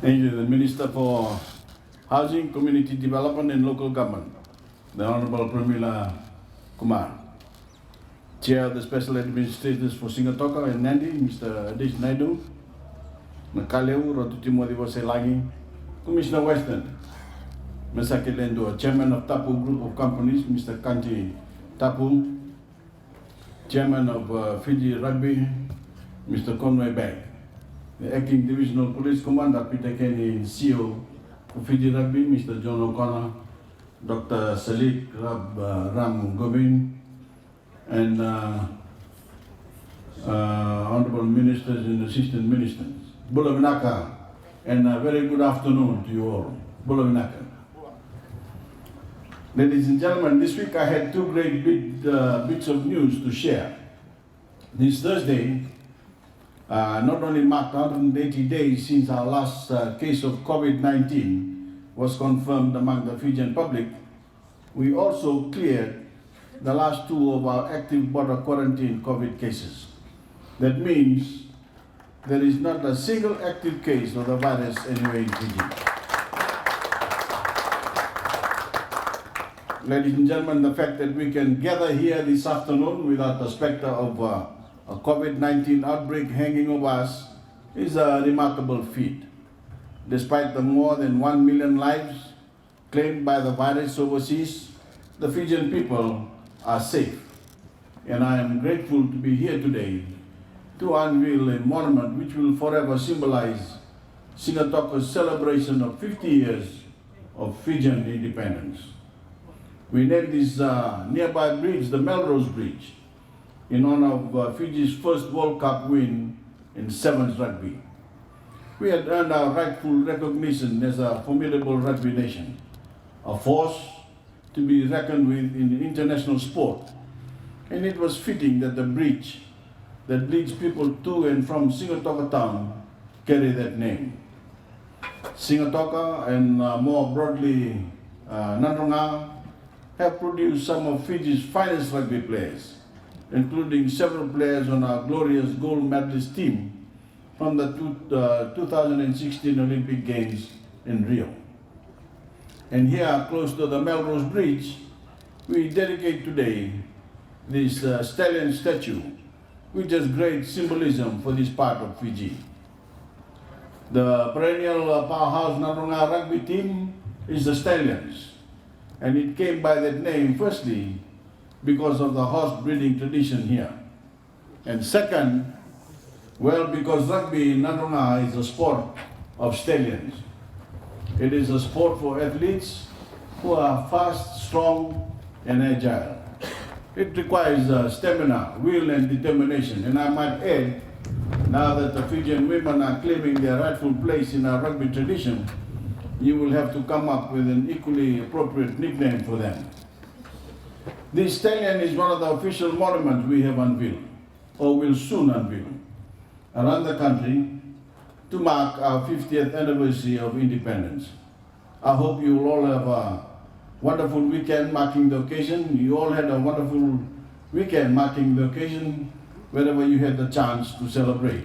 Thank you, the Minister for Housing, Community Development and Local Government, the Honorable Pramila Kumar. Chair of the Special Administrators for Singatoka and Nandi, Mr. Adish Naidu, Nakaleu, Rotutimo Divose Lagi, Commissioner Western, Mr. Kilendo, Chairman of Tapu Group of Companies, Mr. Kanti Tapu, Chairman of Fiji Rugby, Mr. Conway Bag, the Acting Divisional Police Commander, Peter Kenny, CEO of Fiji Rugby, Mr. John O'Connor, Dr. Salik Ram Govind, and Honorable Ministers and Assistant Ministers. Bulavinaka, and a very good afternoon to you all. Bulavinaka. Ladies and gentlemen, this week I had two great bits of news to share. This Thursday not only marked 180 days since our last case of COVID-19 was confirmed among the Fijian public, we also cleared the last two of our active border quarantine COVID cases. That means there is not a single active case of the virus anywhere in Fiji. Ladies and gentlemen, the fact that we can gather here this afternoon without the specter of a COVID-19 outbreak hanging over us is a remarkable feat. Despite the more than 1 million lives claimed by the virus overseas, the Fijian people are safe. And I am grateful to be here today to unveil a monument which will forever symbolize Singatoka's celebration of 50 years of Fijian independence. We named this nearby bridge the Melrose Bridge in honor of Fiji's first World Cup win in Sevens rugby. We had earned our rightful recognition as a formidable rugby nation, a force to be reckoned with in international sport, and it was fitting that the bridge that leads people to and from Singatoka town carry that name. Singatoka and more broadly Nadronga have produced some of Fiji's finest rugby players, including several players on our glorious gold medalist team from the 2016 Olympic Games in Rio. And here, close to the Melrose Bridge, we dedicate today this stallion statue, which has great symbolism for this part of Fiji. The perennial powerhouse Nadronga rugby team is the Stallions, and it came by that name firstly because of the horse breeding tradition here. And second, well, because rugby in Nadronga is a sport of stallions. It is a sport for athletes who are fast, strong, and agile. It requires stamina, will, and determination. And I might add, now that the Fijian women are claiming their rightful place in our rugby tradition, you will have to come up with an equally appropriate nickname for them. This stallion is one of the official monuments we have unveiled, or will soon unveil, around the country to mark our 50th anniversary of independence. I hope you will all have a wonderful weekend marking the occasion. You all had a wonderful weekend marking the occasion wherever you had the chance to celebrate.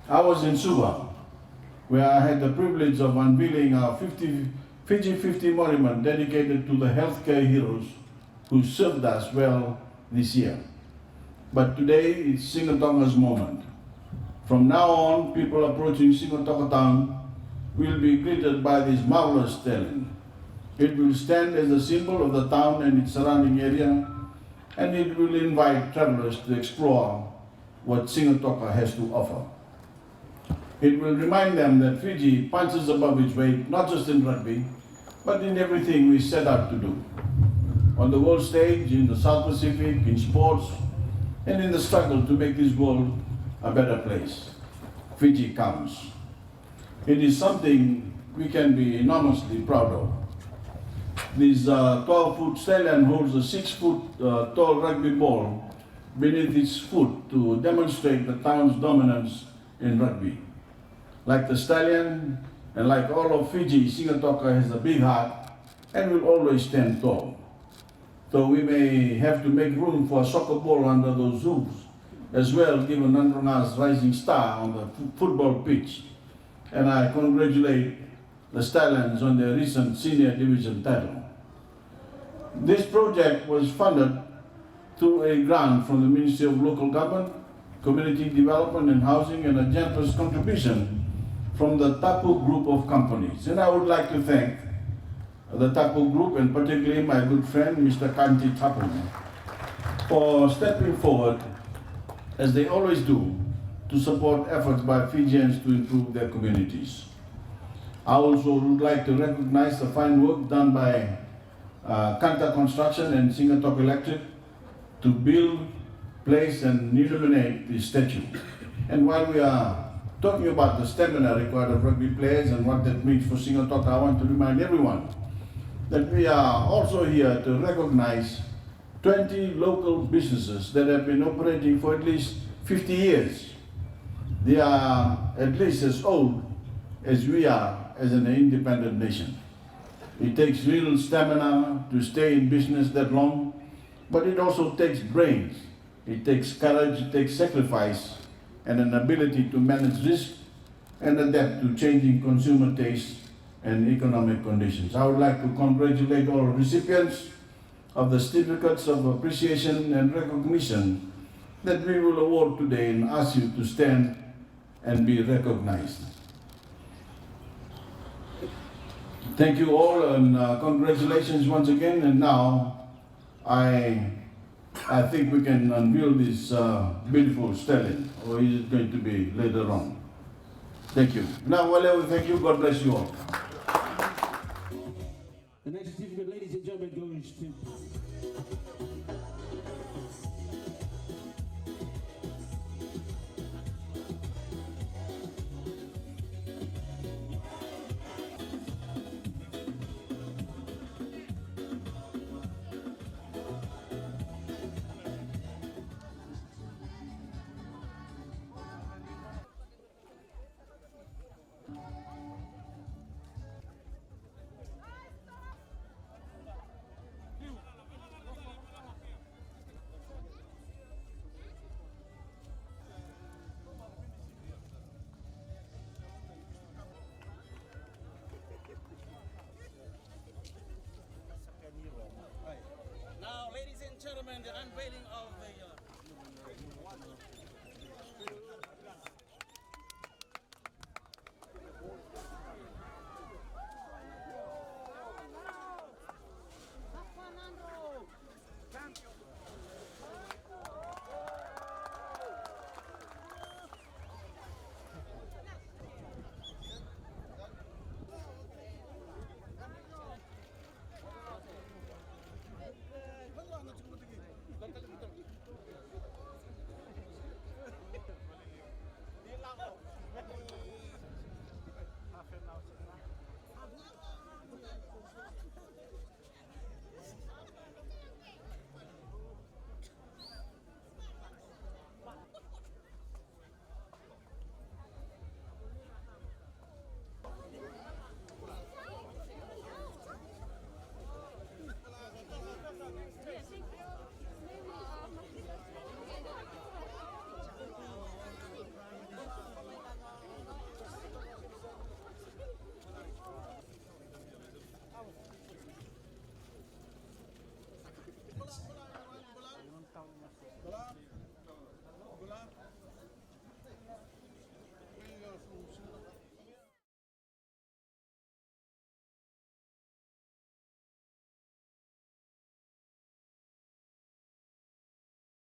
I was in Suva, where I had the privilege of unveiling our Fiji 50 monument dedicated to the healthcare heroes who served us well this year. But today it's Singatoka's moment. From now on, people approaching Singatoka town will be greeted by this marvelous stallion. It will stand as a symbol of the town and its surrounding area, and it will invite travelers to explore what Singatoka has to offer. It will remind them that Fiji punches above its weight, not just in rugby, but in everything we set out to do. On the world stage, in the South Pacific, in sports, and in the struggle to make this world a better place. Fiji counts. It is something we can be enormously proud of. This 12-foot stallion holds a 6-foot tall rugby ball beneath its foot to demonstrate the town's dominance in rugby. Like the stallion, and like all of Fiji, Singatoka has a big heart and will always stand tall. So we may have to make room for a soccer ball under those hoops, as well given Nadronga's rising star on the football pitch. and I congratulate the Stallions on their recent senior division title. This project was funded through a grant from the Ministry of Local Government, Community Development and Housing, and a generous contribution from the Tapu Group of companies. And I would like to thank the Tapu Group, and particularly my good friend, Mr. Kanti Tapu, for stepping forward, as they always do, to support efforts by Fijians to improve their communities. I also would like to recognize the fine work done by Kanta Construction and Singatok Electric to build, place, and illuminate the statue. And while we are talking about the stamina required of rugby players and what that means for Singatok, I want to remind everyone that we are also here to recognize 20 local businesses that have been operating for at least 50 years. They are at least as old as we are as an independent nation. It takes real stamina to stay in business that long, but it also takes brains. It takes courage, it takes sacrifice, and an ability to manage risk and adapt to changing consumer tastes and economic conditions. I would like to congratulate all recipients of the certificates of appreciation and recognition that we will award today, and ask you to stand and be recognized. Thank you all, and congratulations once again. And now I think we can unveil this beautiful stallion, or is it going to be later on? Thank you. Now, whatever, thank you. God bless you all. The next certificate, ladies and gentlemen, goes to